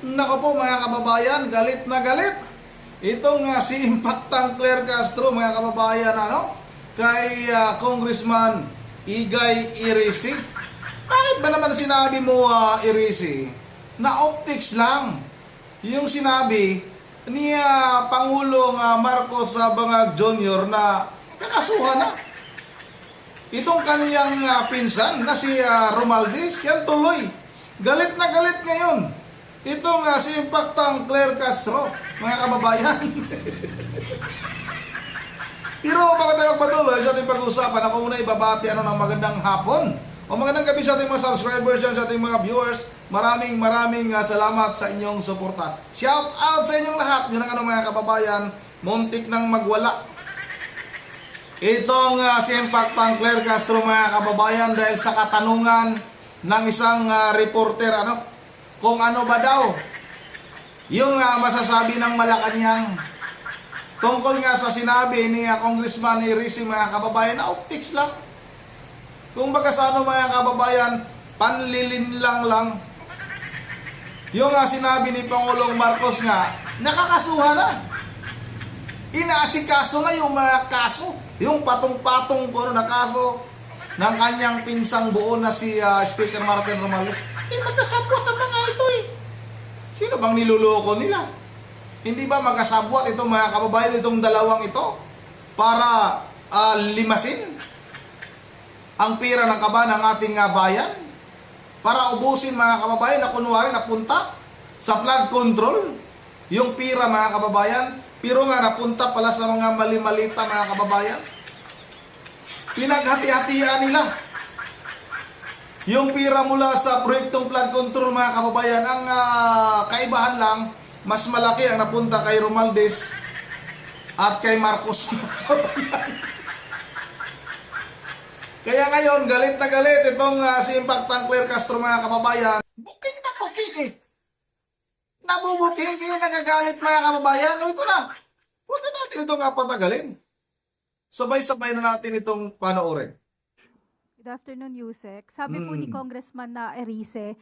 Nako po mga kababayan, galit na galit. Itong si Impactang Claire Castro mga kababayan kay Congressman Igay Irisi. Bakit ba naman sinabi mo Irisi na optics lang? Yung sinabi ni Pangulong Marcos Bangag Jr. na kakasuhan na. Itong kanyang pinsan na si Romualdez, yan tuloy. Galit na galit ngayon. Itong si Impactang Claire Castro, mga kababayan. Pero bago tayo magpatuloy sa ating pag-usapan, ako muna ibabati ng magandang hapon o magandang gabi sa ating mga subscribers dyan, sa ating mga viewers. Maraming salamat sa inyong suporta. Shout out sa inyong lahat. Yun ang mga kababayan, muntik nang magwala. Itong si Impactang Claire Castro mga kababayan dahil sa katanungan ng isang reporter kung ano ba daw yung masasabi ng Malacanang tungkol nga sa sinabi ni Congressman Irisi mga kababayan na optics lang. Kung baga sa mga kababayan, panlilinlang lang. Yung sinabi ni Pangulong Marcos nga, nakakasuhan na. Inaasikaso na yung mga kaso. Yung patong-patong na kaso ng kanyang pinsang buo na si Speaker Martin Romualdez. Magkasabwat ang mga ito Sino bang niluloko nila? Hindi ba magkasabwat itong mga kababayan, itong dalawang ito para limasin ang pira ng kaban ng ating bayan? Para ubusin mga kababayan na kunwari napunta sa flood control yung pira mga kababayan, pero nga napunta pala sa mga mali-malita mga kababayan. Pinaghati-hatian nila yung pira mula sa proyektong flood control mga kababayan. Ang kaibahan lang, mas malaki ang napunta kay Romualdez at kay Marcos. Kaya ngayon, galit na galit itong si Impactang Claire Castro mga kababayan. Booking na booking Nabubuking, kaya nagagalit mga kababayan. Ito na, huwag na natin itong patagalin. Sabay-sabay na natin itong panoorin. Good afternoon, Yusek. Sabi po ni Congressman na Erice,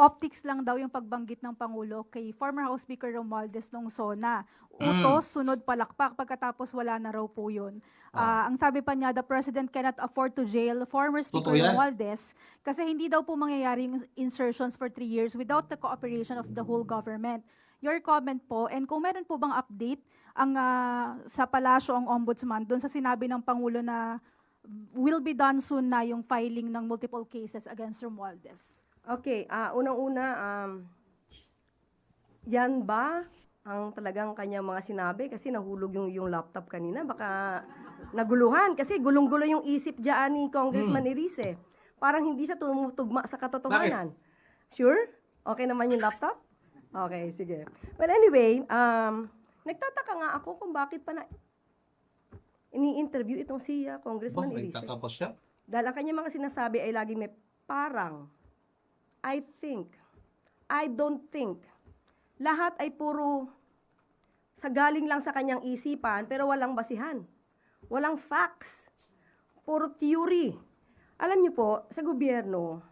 optics lang daw yung pagbanggit ng Pangulo kay former House Speaker Romualdez nung SONA. Utos, sunod palakpak, pagkatapos wala na raw po yun. Ang sabi pa niya, the President cannot afford to jail former Speaker Romualdez kasi hindi daw po mangyayari yung insertions for 3 years without the cooperation of the whole government. Your comment po, and kung meron po bang update ang sa palasyo ang ombudsman doon sa sinabi ng Pangulo na will be done soon na yung filing ng multiple cases against Romualdez? Okay, unang-una, yan ba ang talagang kanyang mga sinabi? Kasi nahulog yung laptop kanina. Baka naguluhan. Kasi gulong-gulo yung isip dyan ni Congressman Erice. Parang hindi siya tumutugma sa katotohanan. Sure? Okay naman yung laptop? Okay, sige. Well, anyway, nagtataka nga ako kung bakit pa na ini-interview itong si Congressman Erice. Nagtaka pa siya? Dahil ang kanyang mga sinasabi ay laging may parang, I think, I don't think. Lahat ay puro sa galing lang sa kanyang isipan pero walang basihan. Walang facts. Puro theory. Alam niyo po, sa gobyerno,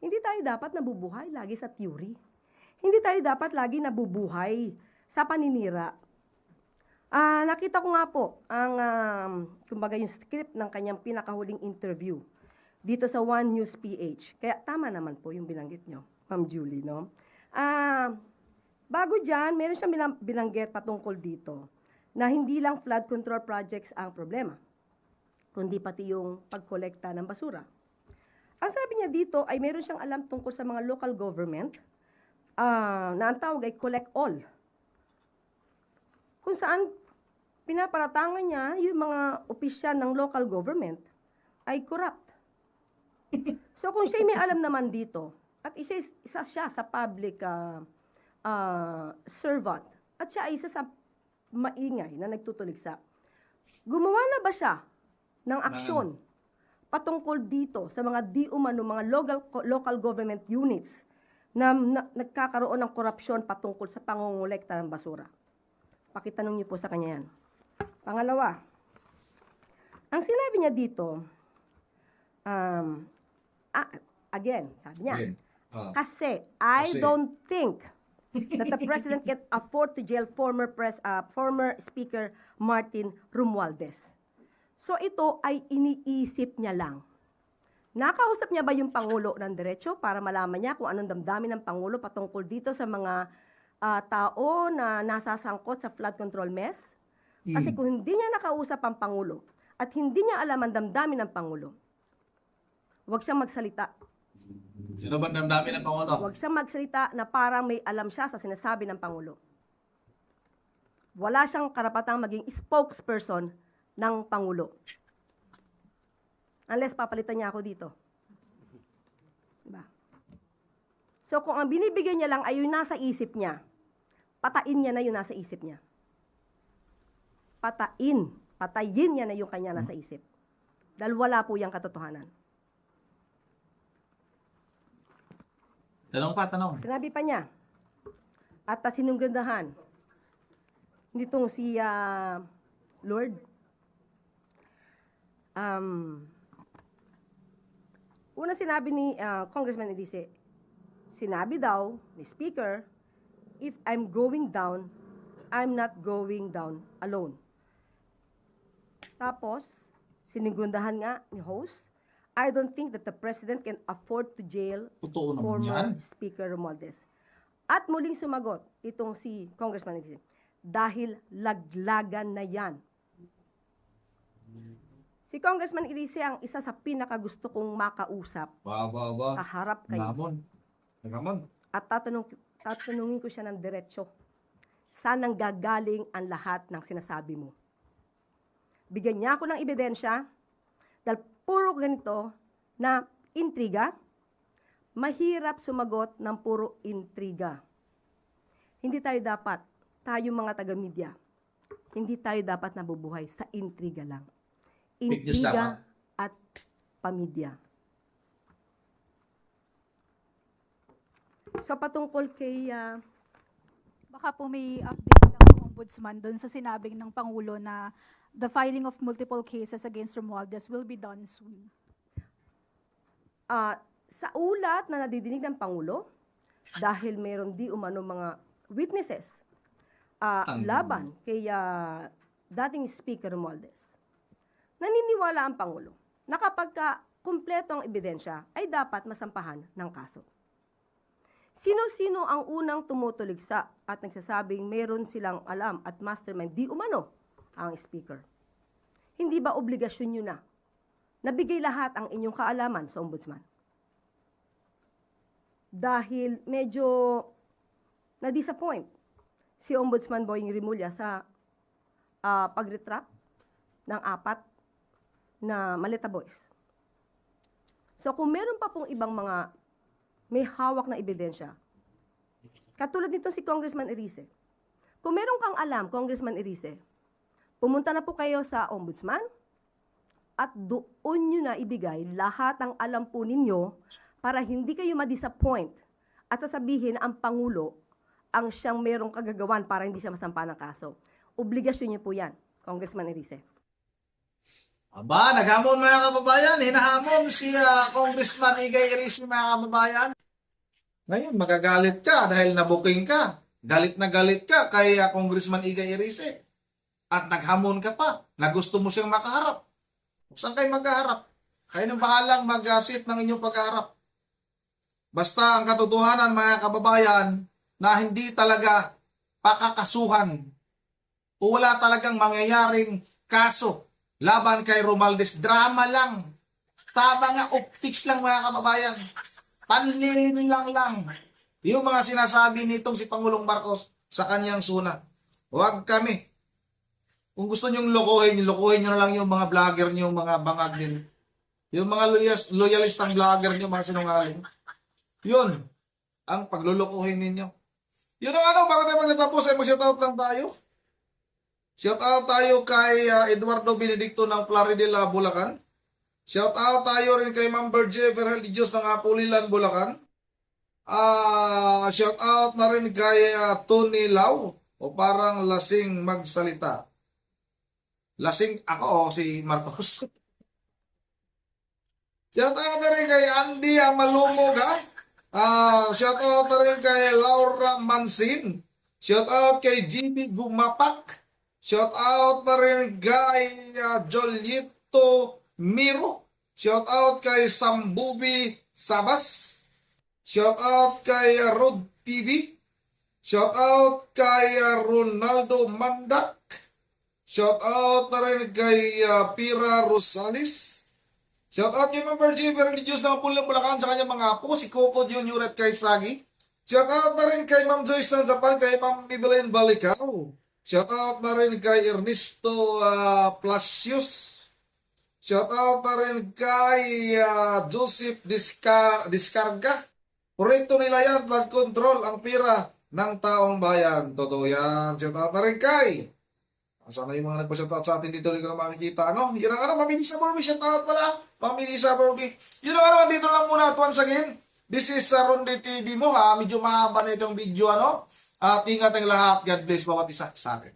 hindi tayo dapat nabubuhay lagi sa theory. Hindi tayo dapat lagi nabubuhay sa paninira. Nakita ko nga po ang kumbaga yung script ng kanyang pinakahuling interview dito sa One News PH. Kaya tama naman po yung binanggit nyo, Ma'am Julie, no? Bago dyan, meron siyang binanggit patungkol dito na hindi lang flood control projects ang problema, kundi pati yung pagkolekta ng basura. Ang sabi niya dito ay meron siyang alam tungkol sa mga local government na ang tawag ay collect all. Kung saan pinaparatangan niya yung mga opisyal ng local government ay corrupt. So kung siya may alam naman dito, at isa siya sa public servant, at siya ay isa sa maingay na nagtutuligsa, gumawa na ba siya ng aksyon patungkol dito sa mga di umano mga local government units na nagkakaroon ng korupsyon patungkol sa pangongolekta ng basura? Pakitanong niyo po sa kanya yan. Pangalawa, ang sinabi niya dito, again, sabi niya, kasi I don't think that the President can afford to jail former Speaker Martin Romualdez. So ito ay iniisip niya lang. Nakausap niya ba yung Pangulo ng diretso para malaman niya kung anong damdamin ng Pangulo patungkol dito sa mga tao na nasasangkot sa flood control mess? Kasi kung hindi niya nakausap ang Pangulo at hindi niya alam ang damdamin ng Pangulo, huwag siyang magsalita. Sino ba damdamin ng Pangulo? Huwag siyang magsalita na parang may alam siya sa sinasabi ng Pangulo. Wala siyang karapatang maging spokesperson ng Pangulo. Unless papalitan niya ako dito. Diba? So kung ang binibigay niya lang ay yung nasa isip niya, patain niya na yung nasa isip niya. Patayin niya na yung kanya nasa isip. Dahil wala po yung katotohanan. Tanong. Sinabi pa niya, at sinunggandahan nitong si Lord, una sinabi ni Congressman Edice, sinabi daw ni Speaker, if I'm going down, I'm not going down alone. Tapos, sinunggandahan nga ni host, I don't think that the President can afford to jail Totoo naman former yan. Speaker Romualdez. At muling sumagot itong si Congressman Edice, dahil laglagan na yan. Si Congressman Edice ang isa sa pinakagusto kong makausap. Kaharap kayo. Nagamon. At tatanungin ko siya ng diretsyo. Saan nang gagaling ang lahat ng sinasabi mo? Bigyan niya ako ng ebidensya dahil puro ganito na intriga, mahirap sumagot ng puro intriga. Hindi tayo mga taga-media, hindi tayo dapat nabubuhay sa intriga lang. Intriga at pamilya. So patungkol kay Baka po may update ng Ombudsman doon sa sinabing ng Pangulo na the filing of multiple cases against Romualdez will be done soon. Sa ulat na nadidinig ng Pangulo, dahil meron di umano mga witnesses laban kay dating Speaker Romualdez, naniniwala ang Pangulo na kapag kumpleto ang ebidensya ay dapat masampahan ng kaso. Sino-sino ang unang tumutuligsa at nagsasabing meron silang alam at mastermind di umano ang Speaker? Hindi ba obligasyon nyo na nabigay lahat ang inyong kaalaman sa Ombudsman? Dahil medyo na-disappoint si Ombudsman Boying Rimulya sa pag-retract ng 4 na Maleta Boys. So kung meron pa pong ibang mga may hawak na ebidensya, katulad nito si Congressman Erice, kung meron kang alam, Congressman Erice, pumunta na po kayo sa Ombudsman at doon nyo na ibigay lahat ng alam po ninyo para hindi kayo ma-disappoint at sasabihin ang Pangulo ang siyang merong kagagawan para hindi siya masampa ng kaso. Obligasyon niyo po yan, Congressman Erice. Aba, naghamon mga kababayan. Hinahamon si Congressman Igay Erice mga kababayan. Ngayon, magagalit ka dahil nabuking ka. Galit na galit ka kay Congressman Igay Erice. At naghamon ka pa na gusto mo siyang makaharap. Saan kayo magkaharap? Kayo nang bahalang mag-sit ng inyong pagkaharap. Basta ang katotohanan mga kababayan na hindi talaga pakakasuhan o wala talagang mangyayaring kaso laban kay Romualdez. Drama lang. Tama nga, optics lang mga kababayan. Panlilin lang. Yung mga sinasabi nitong si Pangulong Marcos sa kanyang suna. Huwag kami. Kung gusto nyong lokohin nyo na lang yung mga vlogger nyo, mga bangag din. Yung mga loyalistang vlogger nyo, mga sinungaling. Yun, ang paglulukuhin ninyo. Yun ang bago tayo magtatapos ay mag-shoutout lang tayo. Shoutout tayo kay Eduardo Benedicto ng Plaridel, Bulacan. Shoutout tayo rin kay Ma'am Berge Verhel-Dios ng Apulilan, Bulacan. Shoutout na rin kay Tony Lau o parang lasing magsalita. Lasing ako o si Marcos. Shoutout na rin kay Andy Malumog ha. Shout out na rin kay Laura Mansin. Shout out kay GB Gumapak. Shout out na rin kay Jolito Miro. Shout out kay Sambubi Sabas. Shout out kay Rod TV. Shout out kay Ronaldo Mandak. Shout out na rin kay Pira Rosales. Shout out kay Member G, Religious ng Pulang Bulacan sa kanyang mga apo, si Coco Junior at kay Sagi. Shout out na rin kay Ma'am Joyce ng Japan, kay Ma'am Maybelline Balicao. Shout out na rin kay Ernesto Plasius. Shout out na rin kay Joseph Discarga. Proyekto nila yan, flood control, ang pira ng taong bayan. Totoo yan. Shout out na rin kay sana yung mga nagpa-shoutout sa atin dito, hindi ko na makikita, ano? Yun ang Ma'am Elisa Borby, shoutout pala. Ma'am Elisa Borby. Yun ang dito lang muna at once again. This is Ronde TV mo, ha? Medyo mahaba na itong video, ano? At ingat ang lahat. God bless bawat isa sa atin.